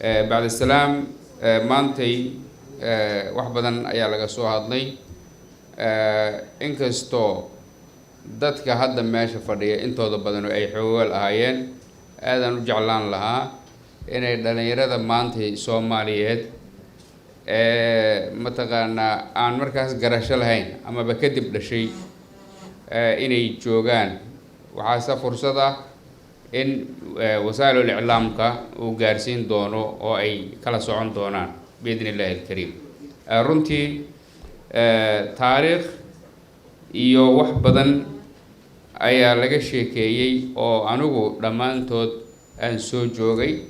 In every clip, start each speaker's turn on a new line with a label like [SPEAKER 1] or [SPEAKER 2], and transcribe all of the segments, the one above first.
[SPEAKER 1] بعد السلام مانتي wax badan ayaa laga soo hadlay inkastoo dadka hadda meesha fadhiya intooda badan ay xoogol ahaayeen aadan u jeclaan lahaa inay dhalinyarada maanta Soomaaliyeed mataqaana aan markaas garasho lahayn ama ba kadib dhashay inay joogaan waxaa fursad ah in wasaa'il al-i'laamka uu gaarsiin doono oo ay kala socon doonaan بإذن الله الكريم runtii taariikh iyo wax badan ayaa laga sheekeeyay oo anigu dhamaantood aan soo joogay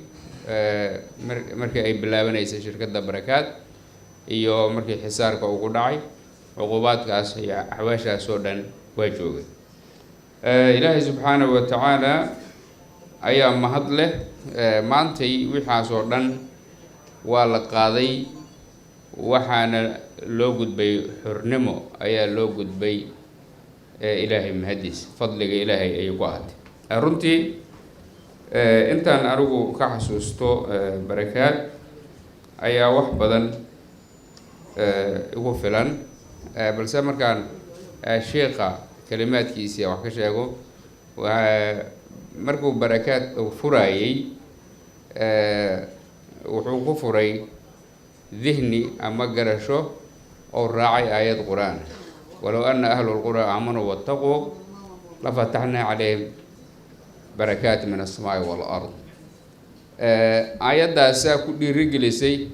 [SPEAKER 1] markii ay bilaabanaysa shirkadda barakaad iyo markii xisaarka ugu dhacay uqubaadkaas iyo axwaashaas oo dhan waa joogay ilaahay subxaanahu wa tacaala ayaa mahad leh maantay wixaas oo dhan waa la qaaday waxaana loo gudbay xurnimo ayaa loo gudbay ilaahay mahadiis fadliga ilaahay ay ku ahaatay runtii intaan anigu ka xasuusto barakaad ayaa wax badan ugu filan balse markaan sheekha kalimaadkiisa wax ka sheego markuu barakaad furayay wuxuu ku furay ذهني أما قرشوا أو راعي آيات قرآن ولو أن أهل القرى آمنوا واتقوا لفتحنا عليهم بركات من السماء والأرض آيات داسا كل رجل سي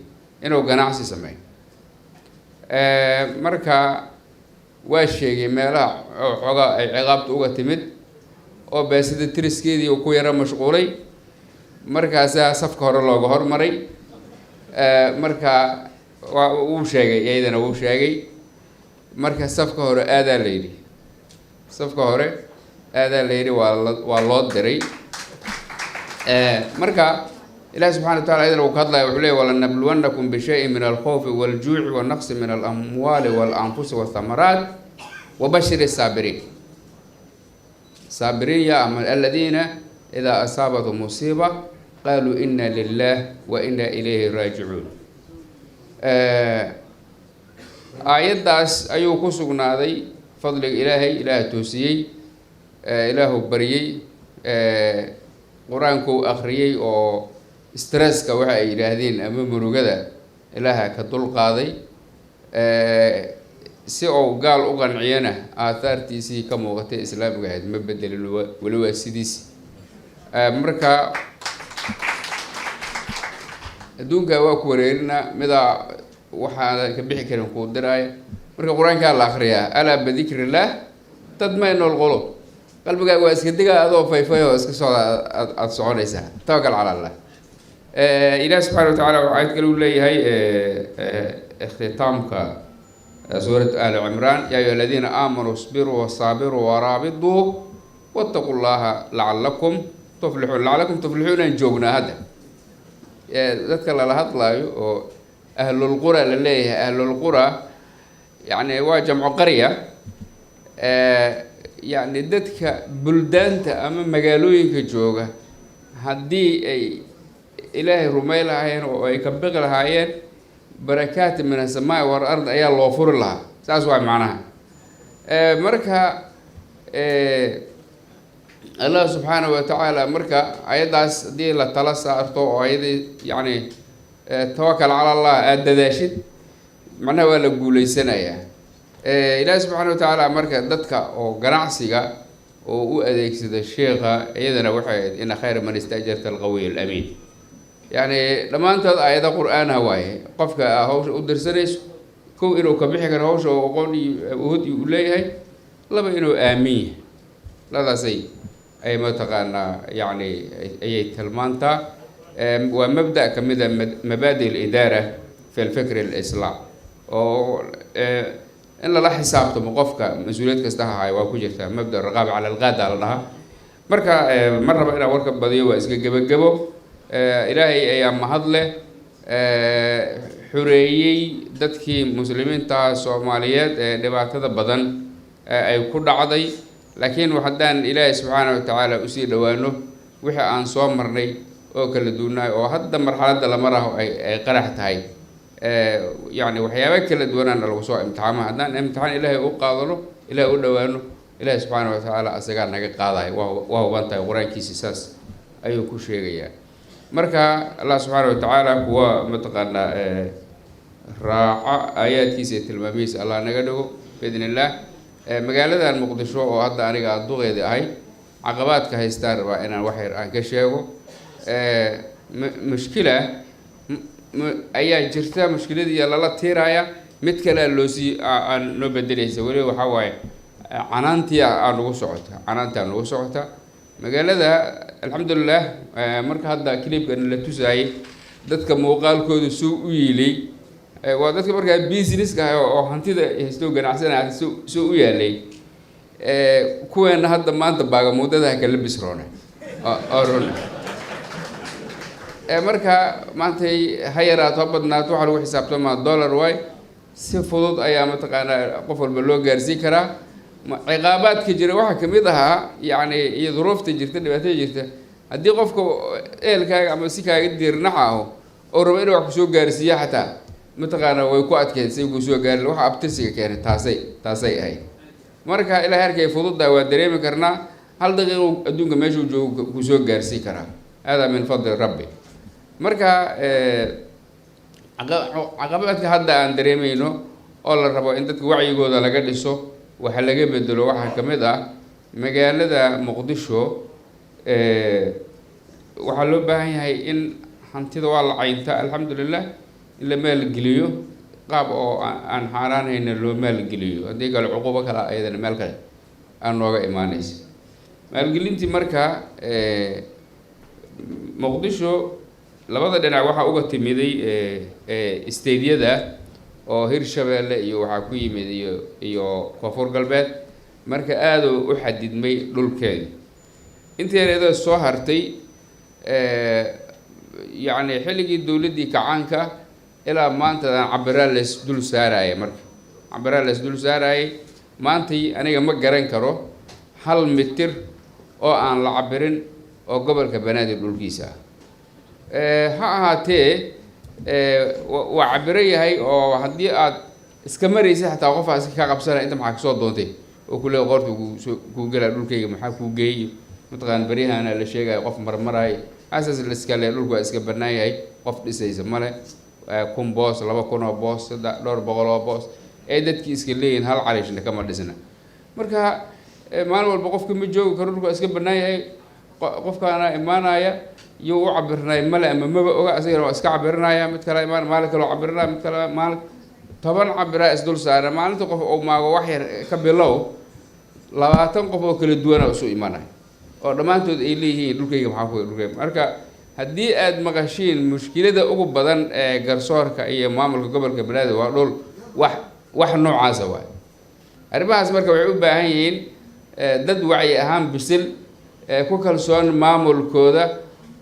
[SPEAKER 1] إنه قناعسي سمعي مركا واشيغي ميلا عقابت أوغا تمد أو باسد الترسكيدي وكويرا مشغولي مركا صفك هور الله هور مري marka uu sheegay iyadana uu sheegay marka safka hore aada leeyri waa loo diray marka ilaahay subhanahu wa ta'ala iyadana uu ka hadlay wuxuu leeyahay wala nabluwannakum bi shay'in min al-khawfi wal-ju'i wa naqsin min al-amwali wal-anfusi wath-thamarat wa bashir as-sabirin ya alladhina idha asabatuhum musibah قالوا إنا لله وإنا إليه راجعون آيات داس أيو كسوغنا ذي فضل إلهي إله توسيي إله بريي قرآنكو أخريي أو استرس كوحا إلهدين أمام مرقدة إلها كدول قاضي سيئو قال أغن عيانا آثار تيسي كموغتي إسلام قاعد مبدل ولو السيديسي مركا adduunka waa ku wareerina mida waxa ka bixi karin ku diray marka quraanka la akhriyaa ala badikrillah tadmaynu alqulub qalbiga waa iska diga adoo fayfayo iska soo aad soconaysa tawakkal ala allah ilaahi subhanahu wa ta'ala waxa kale uu leeyahay ikhtitamka suurat al-imran ya ayyuhalladhina amanu isbiru wasabiru warabitu wattaqullaha la'allakum tuflihun joogna hada dadka la hadlaayo oo ahlul qura la leeyahay ahlul qura yani waa jamcu qarya yani dadka buldaanta ama magaalooyinka jooga haddii ay ilaahay rumay lahaayeen oo ay ka biqi lahaayeen barakaat min as-samaa'i wal ard ayaa loo furi lahaa saas waa macnaha marka الله سبحانه وتعالى مركا أيضاس دي لا تلصى أرتو أيضا يعني توكل على الله أدداشد معناه ولا قولي سنة يا إله سبحانه وتعالى مركا دتك أو جناعسية أو أديك سيد الشيخ أيضا وحيد إن خير من استأجرت القوي الأمين يعني لما أنت أيضا قرآن هواي قفك هوش ودرسنيش كو إنه كبيح كان هوش وقولي وهدي يقولي لا بإنه آمين لا سي أي متقنا يعني أي تلمانتا ومبدأ كمذا مبادئ الإدارة في الفكر الإسلام أو إن الله حسابته مقفك مسؤوليتك استها هاي وكوجتها مبدأ الرقابة على الغادة على الله مرة بقينا وركب بديو وإسق جبو إلهي أيام مهضلة حريي دتكي مسلمين تا صوماليات دبعت هذا بدن أي كل عضي لكن وحدان إلهي سبحانه وتعالى أسير لوانه وحي أن صومرني oo kala duwanaayo oo hadda marxaladda la maraho ay qarax tahay يعني وحياة كلا دونا لو سوى امتحان هذا امتحان إلهي أقاضله إلهي أدوانه إلهي سبحانه وتعالى أسجع نجا قاضي وهو بنت قرآن كيساس أيو كل شيء يعني مركا الله سبحانه وتعالى هو متقنا راعى آيات كيسة المبيس الله نجده بإذن الله مقالة المقدسة وهذا أنا قاعد ضغط هاي عقبات كهيستار وأنا وحير عن كشيء مشكلة ayaa jirta mushkiladii lala tiiraya mid kale loo si aan noo bedelaysa wali waxa waaye canaantii aan ugu socota magaalada alxamdulillah marka hadda clipkan la tusayay dadka muuqaalkoodu soo u yeelay waa dadka marka businesska oo hantida haysto ganacsanaya soo u yeelay kuweena hadda maanta baaga mudada kala bisroona marka maanta hayrato badnaato waxa lagu xisaabtama dollar way si fudud ayaa mataqaana qof walba loo gaarsiin karaa ciqaabaadka jira waxa kamid aha yani iyo duruufta jirta dhibaatada jirta haddii qofka eelkaaga ama si kaaga diirnacaho oo rabo inuu wax ku soo gaarsiiyo xataa mataqaana way ku adkeysay ku soo gaari waxa abtirsiga keenay taasay ahayd marka ilaa harkay fududda waa dareemi karnaa hal daqiiqo adduunka meeshuu joogo ku soo gaarsiin karaa hada min fadli rabbi marka caqabadka hadda aan dareemayno oo la rabo in dadka wacyigooda laga dhiso waxa laga bedelo waxa kamid ah magaalada Muqdisho waxa loo baahan yahay in hantida waa la caynta alxamdulillah ila meel geliyo qaab oo aan xaaraanayna loo meel geliyo hadii gal cuqubo kala ayadana meel kale aan nooga imaanaysa maalgelintii marka Muqdisho labada dhinac waxa uga timiday isteediyada oo Hirshabeelle iyo waxa ku yimid iyo Koonfur Galbeed marka aad u xadidmay dhulkeeda inteereeda soo hartay يعني xilligii dawladii kacaanka ilaa maanta cabiraales dul saaraya marka cabiraales dul saaraya maantii aniga ma garan karo 1 mitir oo aan la cabirin oo gobolka Banaadir dhulkiisa ha ahaatee waa cabiray yahay oo haddii aad iska maraysa xataa qofaas ka qabsanay inta maxaa soo doontay oo kule qortu ku gala dhulkayga maxaa ku geeyay mataqaan bariyahana la sheegay qof marmaray asas la iska leeyahay dhulku iska banaan yahay qof dhisaysa male kun boos 2,000 boos 200 boos ee dadkii iska leeyihiin hal cariishna kama dhisna marka maalin walba qofka ma joogo karo dhulku iska banaan yahay qofkaana imaanaya iyo u cabirnay male ama maba oga asagana waa iska cabirnaya mid kale imaan maalin kale cabirnaa mid kale maalin 10 cabira isdul saara maalinta qof oo maago wax yar ka bilow 20 qof oo kala duwan oo soo imaanay oo dhamaantood ay leeyihiin dhulkayga maxaa ku dhulkayga marka haddii aad maqashiin mushkilada ugu badan ee garsoorka iyo maamulka gobolka Banaadir waa dhul wax noocaas ah arrimahaas marka waxay u baahan yihiin dad wacyi ahaan bisil ku kalsoon maamulkooda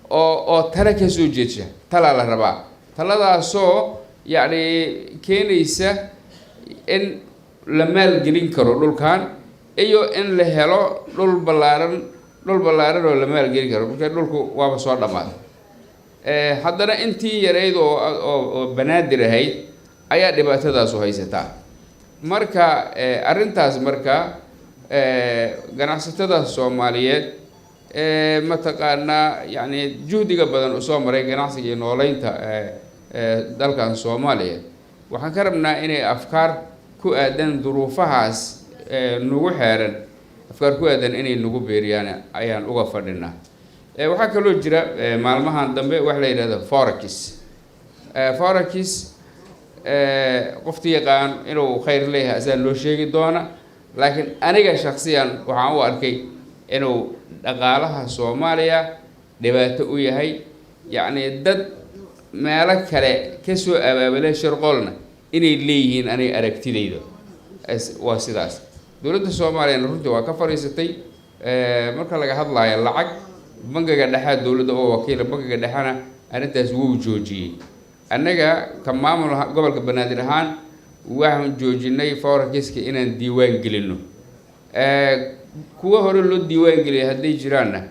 [SPEAKER 1] oo tala ka soo jeedsha tala la rabaa taladaasoo yani keenaysa in la maalgelin karo dhulkan iyo in la helo dhul balaaran oo la maalgelin karo marka dhulku waaba soo dhamaaday haddana intii yareyd oo Banaadir ahayd ayaa dhibaatadaas u haysataa marka arrintaas marka ganacsatada Soomaaliyeed mataqaana yani juhdiga badan u soo maray ganacsiga nooleynta dalkan Soomaaliya waxaan ka rabnaa inay afkaar ku aadan duruufahaas nagu xeeran afkaar ku aadan inay nagu beeriyaan ayaan uga fadhinaa waxa kaloo jira maalmahan dambe wax la yiraahdo forex qoftii yaqaan inuu khayr leeyahay asaan loo sheegi doona laakiin aniga shakhsiyan waxaan u arkay inuu dhaqaalaha Soomaaliya dhibaato u yahay yani dad meelo kale ka soo abaabulay shirqoolna inay leeyihiin anay aragtidayda waa sidaas dawladda Soomaaliya runtii waa ka fariisatay marka laga hadlayo lacag bangiga dhexe dawladda oo wakiil bangiga dhexena arintaas wuu joojiyay annaga ka maamul gobolka Banaadir ahaan waxaan joojinay forex-ka inaan diiwaan gelino kuwa hore loo diiwaan geliyay haday jiraanna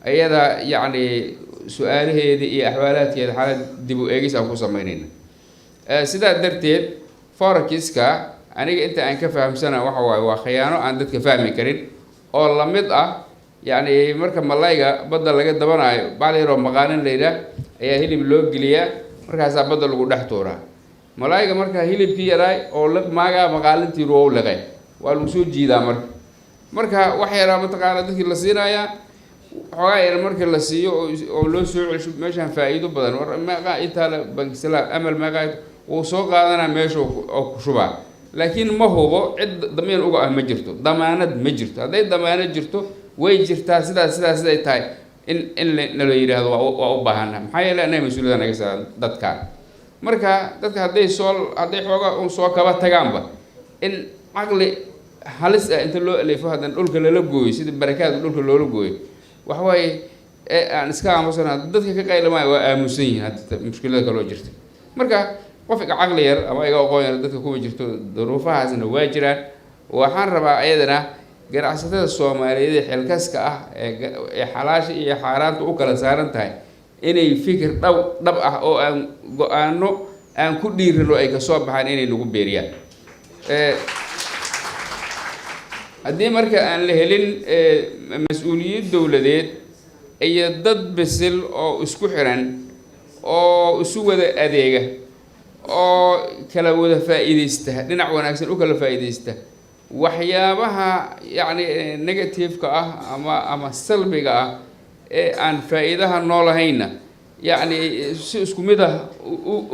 [SPEAKER 1] ayada yani su-aalaheeda iyo axwaalaadkeeda xaalad dib u eegis aan ku samaynayna sidaa darteed forexiska aniga inta aan ka fahamsana waxa waaye waa khiyaano aan dadka fahmi karin oo lamid ah yacni marka malayga badda laga dabanayo baal yaroo maqaanin la yidhaah ayaa hilib loo geliyaa markaasaa badda lagu dhex tuuraa malayga marka hilibkii yaraay oo maagaa maqaalintii ruwow liqay waa lagu soo jiidaa marka wax yaraa mataqaana dadkii la siinayaa xoogaa yar marka la siiyo oo loo soo celsho meeshaan faa'iido badan war meeqaa intaale bankislaam amal meeqaa wuu soo qaadanaa meesha oo ku shubaa laakiin ma hubo cid damiin uga ah ma jirto damaanad ma jirto hadday damaanad jirto way jirtaa siday tahay in nala yidhaahdo waa u baahana maxaa yeele annaga mas-uuliyada naga saaran dadkaan marka dadka hadday xoogaa un soo kaba tagaanba in caqli halis ah inta loo alifo haddana dhulka lala gooyo sida barakaada dhulka loola gooyo waxawaaye aan iska aamusana dadka ka qaylamaayo waa aamusan yihiin hadda mushkilada kaloo jirta marka qof iga caqli yar ama iga aqoon yar dadka kuma jirto duruufahaasna waa jiraan waxaan rabaa ayadana ganacsatada soomaaliyeed ee xilkaska ah ee xalaasha iyo xaaraanta u kala saaran tahay inay fikir dhab ah oo aan go-aano aan ku dhiirino ay kasoo baxaan inay nagu beeriyaan haddii marka aan la helin mas-uuliyad dowladeed iyo dad bisil oo isku xiran oo isu wada adeega oo kala wada faa'iidaysta dhinac wanaagsan u kala faa'iidaysta waxyaabaha yacni negative-ka ah ama salbiga ah ee aan faa'iidaha noolahayna yacni si isku mid ah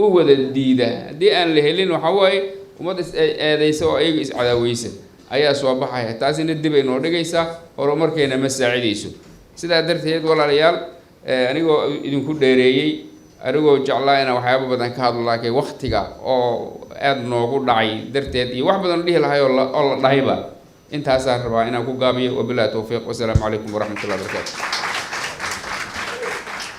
[SPEAKER 1] u wada diida haddii aan la helin waxa waaye ummad is-eedaysa oo iyaga is-cadaaweysa ayaa soo baxaya taasina dib ay noo dhigaysaa horumarkeena ma saacidayso sidaa darteed walaalayaal anigoo idinku dheereeyey anigoo jeclaa inaan waxyaaba badan ka hadlo laakiin waktiga oo aada noogu dhacay darteed iyo wax badan dhihi lahay oo la dhahayba intaasaan rabaa inaan ku gaabiyo wabillahi towfiiq wasalaamu calaykum waraxmatullahi wabarakaatu